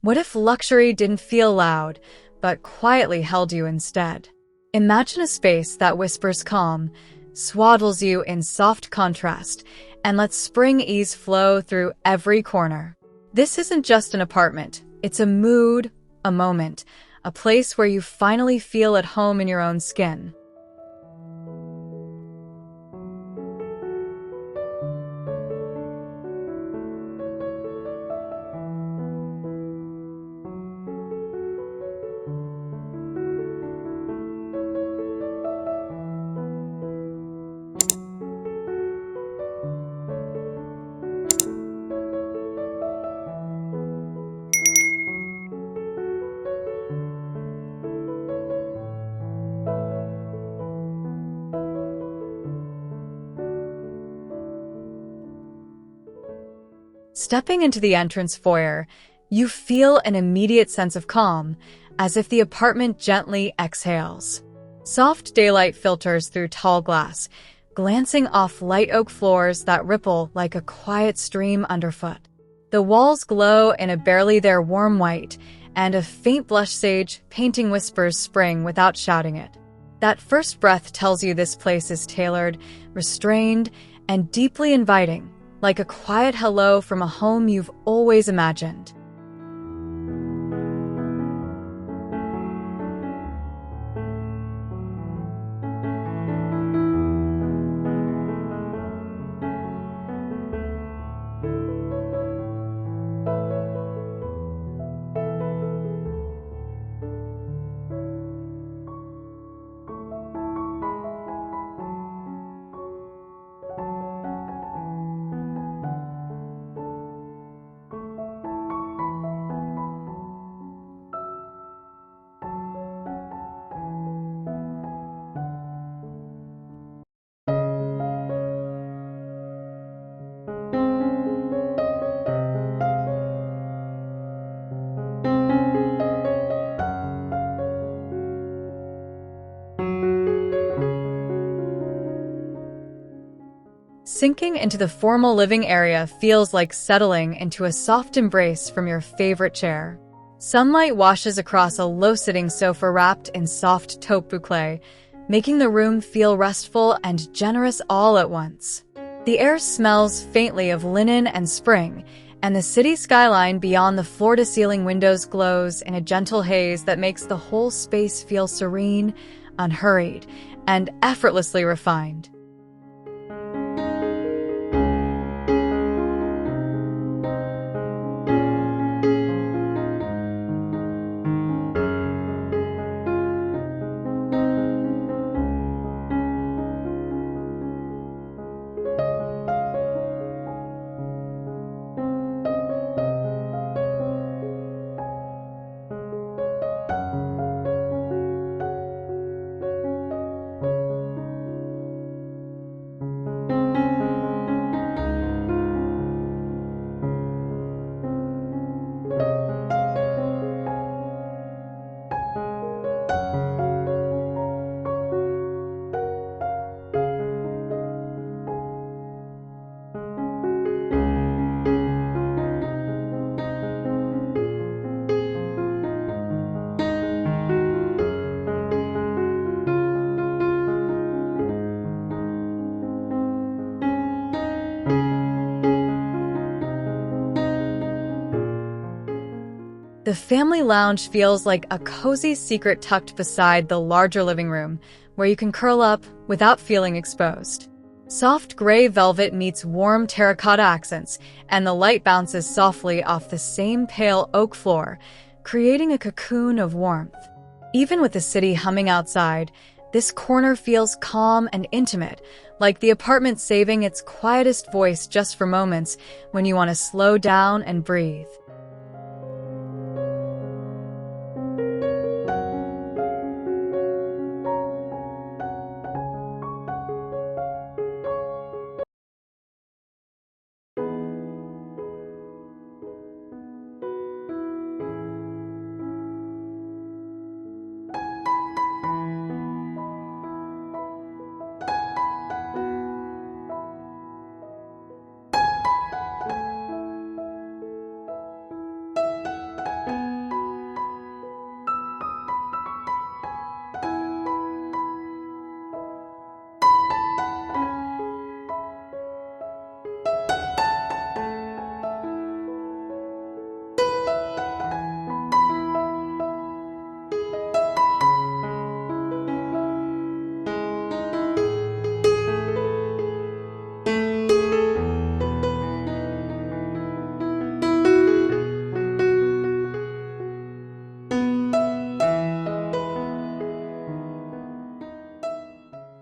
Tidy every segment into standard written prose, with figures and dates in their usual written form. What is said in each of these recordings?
What if luxury didn't feel loud, but quietly held you instead? Imagine a space that whispers calm, swaddles you in soft contrast, and lets spring ease flow through every corner. This isn't just an apartment. It's a mood, a moment, a place where you finally feel at home in your own skin. Stepping into the entrance foyer, you feel an immediate sense of calm, as if the apartment gently exhales. Soft daylight filters through tall glass, glancing off light oak floors that ripple like a quiet stream underfoot. The walls glow in a barely there warm white, and a faint blush sage painting whispers spring without shouting it. That first breath tells you this place is tailored, restrained, and deeply inviting, like a quiet hello from a home you've always imagined. Sinking into the formal living area feels like settling into a soft embrace from your favorite chair. Sunlight washes across a low-sitting sofa wrapped in soft taupe boucle, making the room feel restful and generous all at once. The air smells faintly of linen and spring, and the city skyline beyond the floor-to-ceiling windows glows in a gentle haze that makes the whole space feel serene, unhurried, and effortlessly refined. The family lounge feels like a cozy secret tucked beside the larger living room, where you can curl up without feeling exposed. Soft gray velvet meets warm terracotta accents, and the light bounces softly off the same pale oak floor, creating a cocoon of warmth. Even with the city humming outside, this corner feels calm and intimate, like the apartment saving its quietest voice just for moments when you want to slow down and breathe.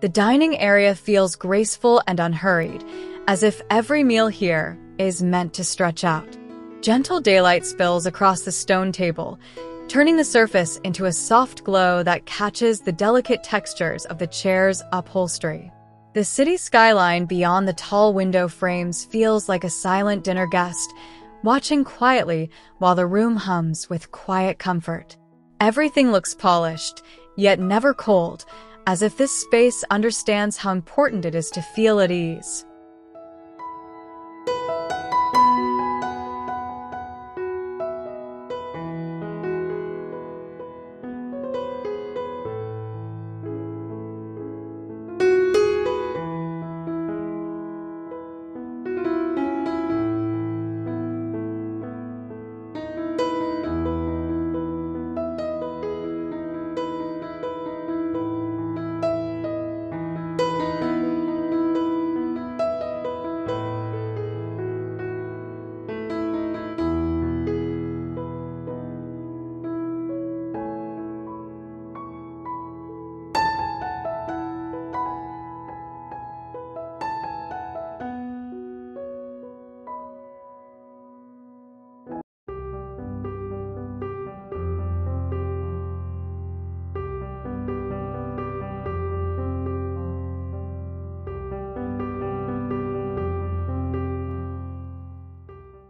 The dining area feels graceful and unhurried, as if every meal here is meant to stretch out. Gentle daylight spills across the stone table, turning the surface into a soft glow that catches the delicate textures of the chair's upholstery. The city skyline beyond the tall window frames feels like a silent dinner guest, watching quietly while the room hums with quiet comfort. Everything looks polished, yet never cold, as if this space understands how important it is to feel at ease.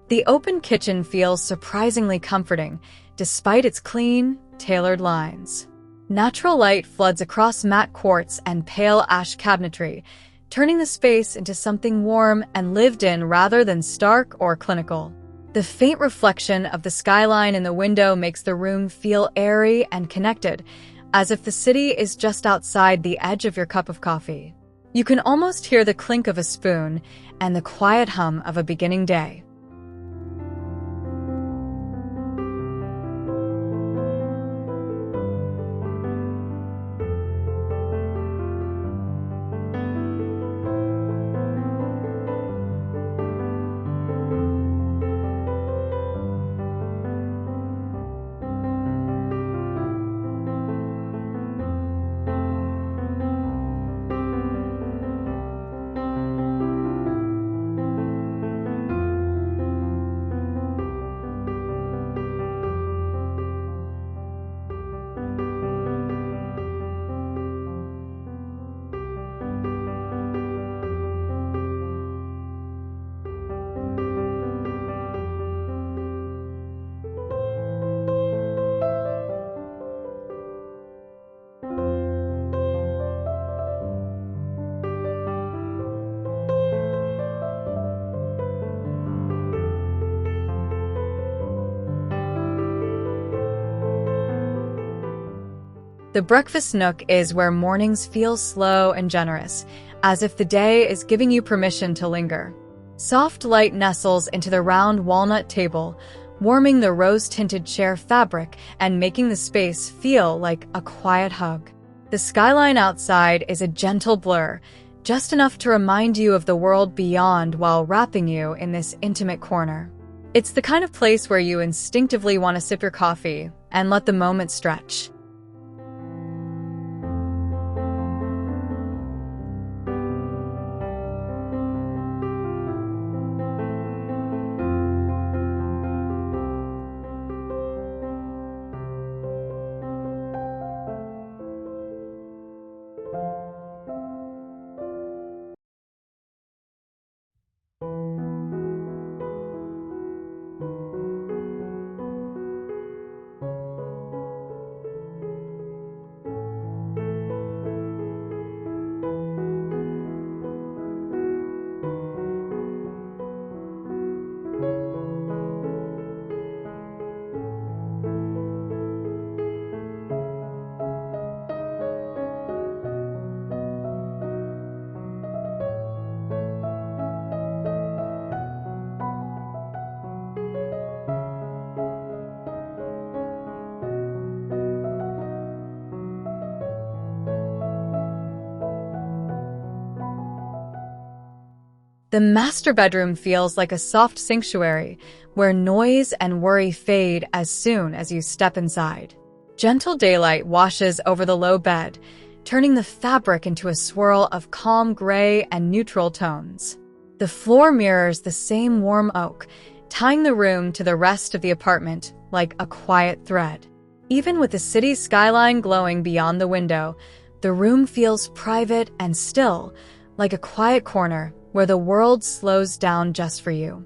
The open kitchen feels surprisingly comforting, despite its clean, tailored lines. Natural light floods across matte quartz and pale ash cabinetry, turning the space into something warm and lived in rather than stark or clinical. The faint reflection of the skyline in the window makes the room feel airy and connected, as if the city is just outside the edge of your cup of coffee. You can almost hear the clink of a spoon and the quiet hum of a beginning day. The breakfast nook is where mornings feel slow and generous, as if the day is giving you permission to linger. Soft light nestles into the round walnut table, warming the rose-tinted chair fabric and making the space feel like a quiet hug. The skyline outside is a gentle blur, just enough to remind you of the world beyond while wrapping you in this intimate corner. It's the kind of place where you instinctively want to sip your coffee and let the moment stretch. The master bedroom feels like a soft sanctuary where noise and worry fade as soon as you step inside. Gentle daylight washes over the low bed, turning the fabric into a swirl of calm gray and neutral tones. The floor mirrors the same warm oak, tying the room to the rest of the apartment like a quiet thread. Even with the city skyline glowing beyond the window, the room feels private and still, like a quiet corner where the world slows down just for you.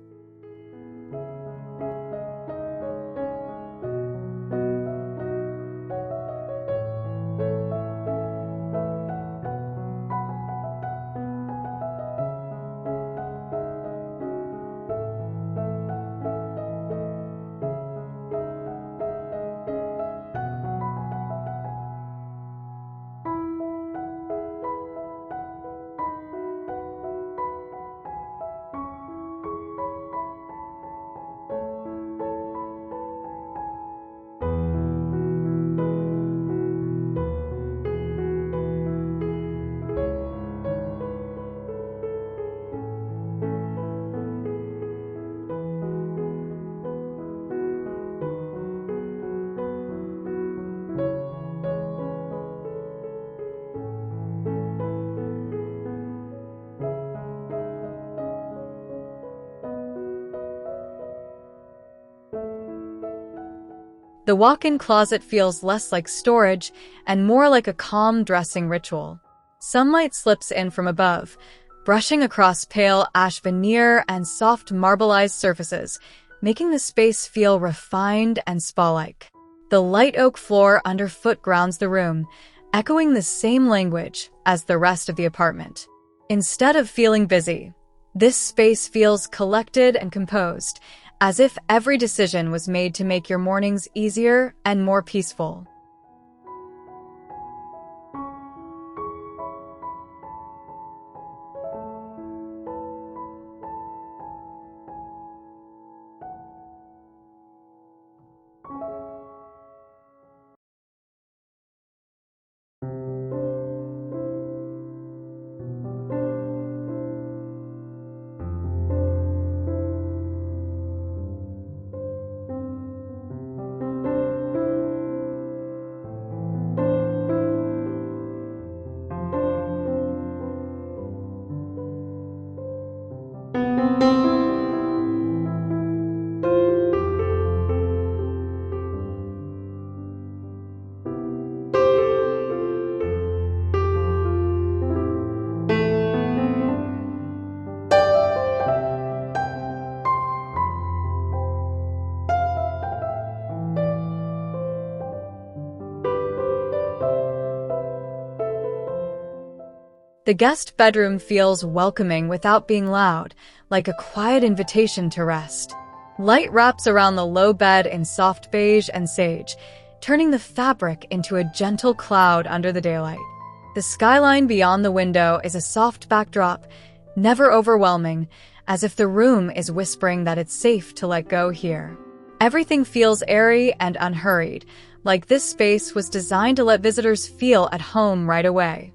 The walk-in closet feels less like storage and more like a calm dressing ritual. Sunlight slips in from above, brushing across pale ash veneer and soft marbleized surfaces, making the space feel refined and spa-like. The light oak floor underfoot grounds the room, echoing the same language as the rest of the apartment. Instead of feeling busy, this space feels collected and composed, as if every decision was made to make your mornings easier and more peaceful. The guest bedroom feels welcoming without being loud, like a quiet invitation to rest. Light wraps around the low bed in soft beige and sage, turning the fabric into a gentle cloud under the daylight. The skyline beyond the window is a soft backdrop, never overwhelming, as if the room is whispering that it's safe to let go here. Everything feels airy and unhurried, like this space was designed to let visitors feel at home right away.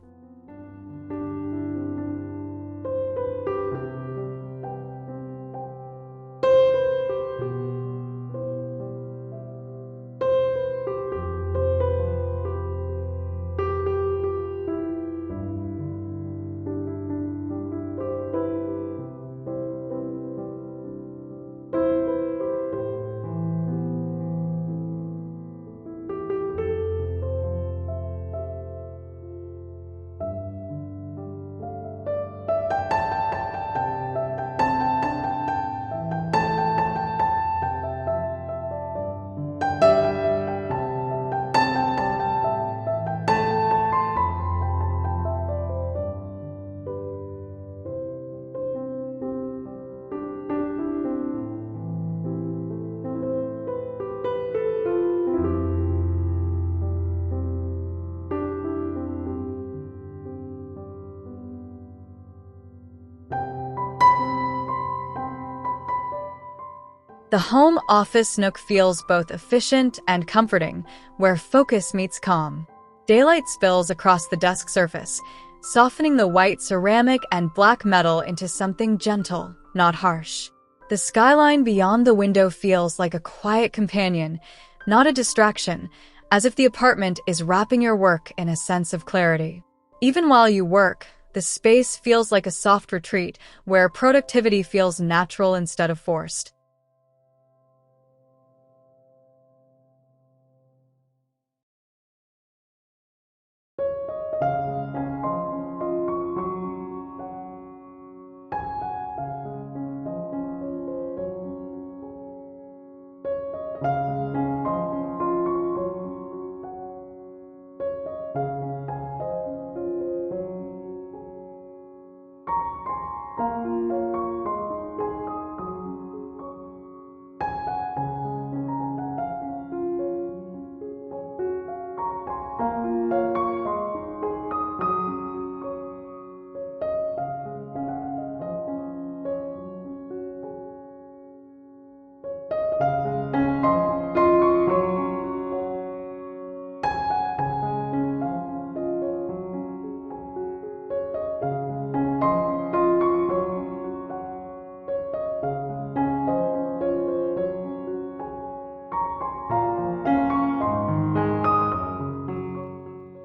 The home office nook feels both efficient and comforting, where focus meets calm. Daylight spills across the desk surface, softening the white ceramic and black metal into something gentle, not harsh. The skyline beyond the window feels like a quiet companion, not a distraction, as if the apartment is wrapping your work in a sense of clarity. Even while you work, the space feels like a soft retreat where productivity feels natural instead of forced.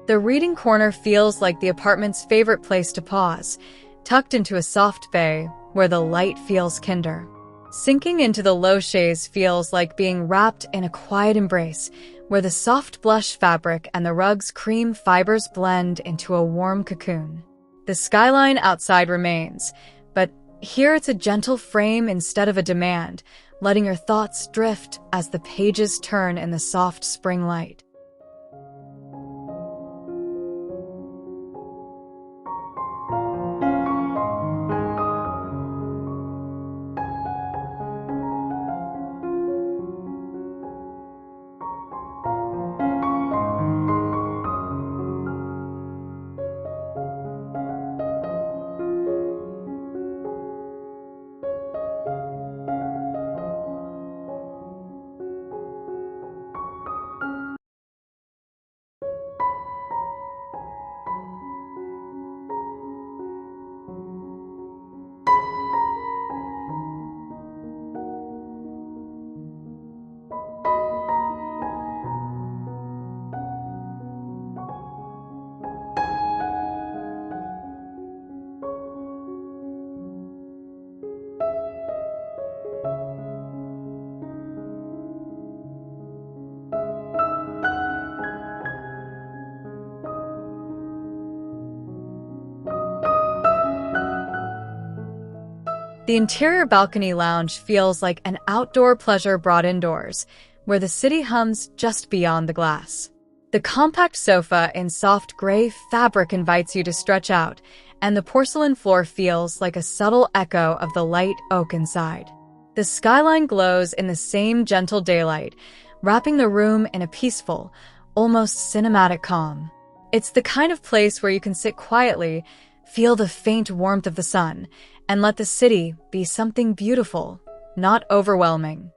The reading corner feels like the apartment's favorite place to pause, tucked into a soft bay where the light feels kinder. Sinking into the low chaise feels like being wrapped in a quiet embrace where the soft blush fabric and the rug's cream fibers blend into a warm cocoon. The skyline outside remains, but here it's a gentle frame instead of a demand, letting your thoughts drift as the pages turn in the soft spring light. The interior balcony lounge feels like an outdoor pleasure brought indoors, where the city hums just beyond the glass. The compact sofa in soft gray fabric invites you to stretch out, and the porcelain floor feels like a subtle echo of the light oak inside. The skyline glows in the same gentle daylight, wrapping the room in a peaceful, almost cinematic calm. It's the kind of place where you can sit quietly, feel the faint warmth of the sun, and let the city be something beautiful, not overwhelming.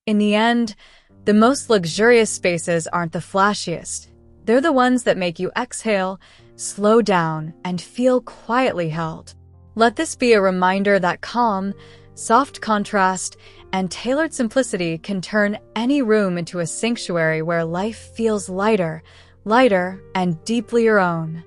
In the end, the most luxurious spaces aren't the flashiest. They're the ones that make you exhale, slow down, and feel quietly held. Let this be a reminder that calm, soft contrast, and tailored simplicity can turn any room into a sanctuary where life feels lighter, and deeply your own.